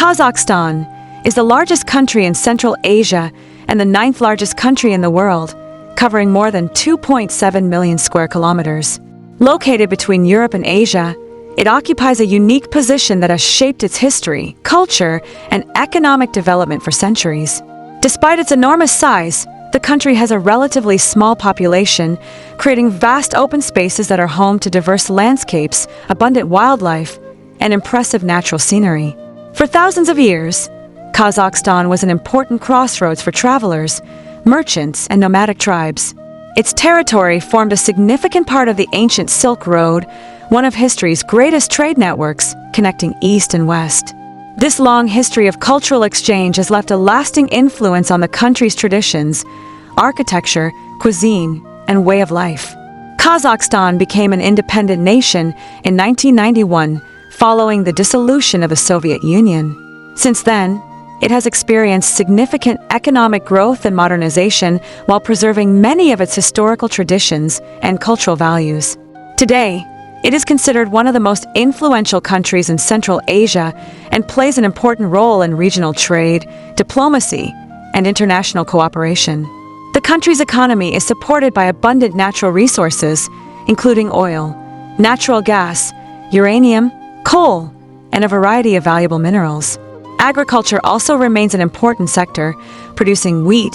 Kazakhstan is the largest country in Central Asia and the ninth largest country in the world, covering more than 2.7 million square kilometers. Located between Europe and Asia, it occupies a unique position that has shaped its history, culture, and economic development for centuries. Despite its enormous size, the country has a relatively small population, creating vast open spaces that are home to diverse landscapes, abundant wildlife, and impressive natural scenery. For thousands of years, Kazakhstan was an important crossroads for travelers, merchants, and nomadic tribes. Its territory formed a significant part of the ancient Silk Road, one of history's greatest trade networks connecting East and West. This long history of cultural exchange has left a lasting influence on the country's traditions, architecture, cuisine, and way of life. Kazakhstan became an independent nation in 1991, following the dissolution of the Soviet Union. Since then, it has experienced significant economic growth and modernization while preserving many of its historical traditions and cultural values. Today, it is considered one of the most influential countries in Central Asia and plays an important role in regional trade, diplomacy, and international cooperation. The country's economy is supported by abundant natural resources, including oil, natural gas, uranium, coal, and a variety of valuable minerals. Agriculture also remains an important sector, producing wheat,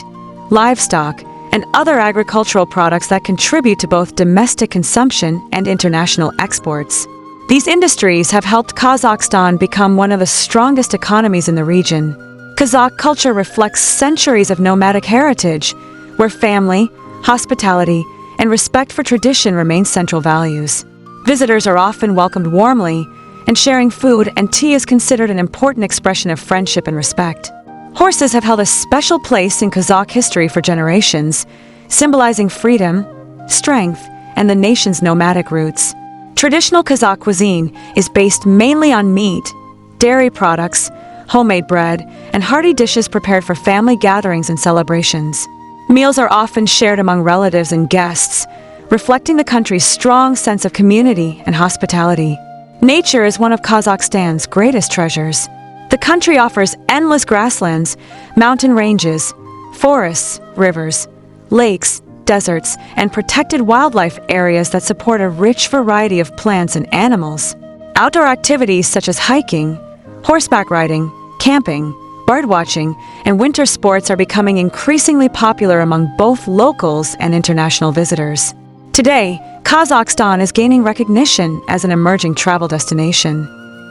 livestock, and other agricultural products that contribute to both domestic consumption and international exports. These industries have helped Kazakhstan become one of the strongest economies in the region. Kazakh culture reflects centuries of nomadic heritage, where family, hospitality, and respect for tradition remain central values. Visitors are often welcomed warmly, and sharing food and tea is considered an important expression of friendship and respect. Horses have held a special place in Kazakh history for generations, symbolizing freedom, strength, and the nation's nomadic roots. Traditional Kazakh cuisine is based mainly on meat, dairy products, homemade bread, and hearty dishes prepared for family gatherings and celebrations. Meals are often shared among relatives and guests, reflecting the country's strong sense of community and hospitality. Nature is one of Kazakhstan's greatest treasures. The country offers endless grasslands, mountain ranges, forests, rivers, lakes, deserts, and protected wildlife areas that support a rich variety of plants and animals. Outdoor activities such as hiking, horseback riding, camping, birdwatching, and winter sports are becoming increasingly popular among both locals and international visitors. Today, Kazakhstan is gaining recognition as an emerging travel destination.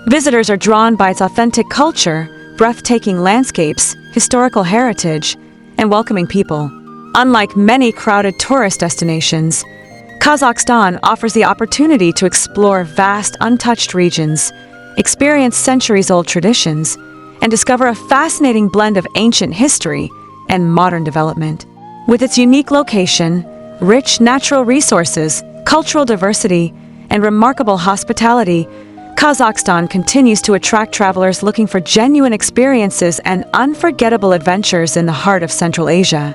Visitors are drawn by its authentic culture, breathtaking landscapes, historical heritage, and welcoming people. Unlike many crowded tourist destinations, Kazakhstan offers the opportunity to explore vast, untouched regions, experience centuries-old traditions, and discover a fascinating blend of ancient history and modern development. With its unique location, rich natural resources, cultural diversity, and remarkable hospitality, Kazakhstan continues to attract travelers looking for genuine experiences and unforgettable adventures in the heart of Central Asia.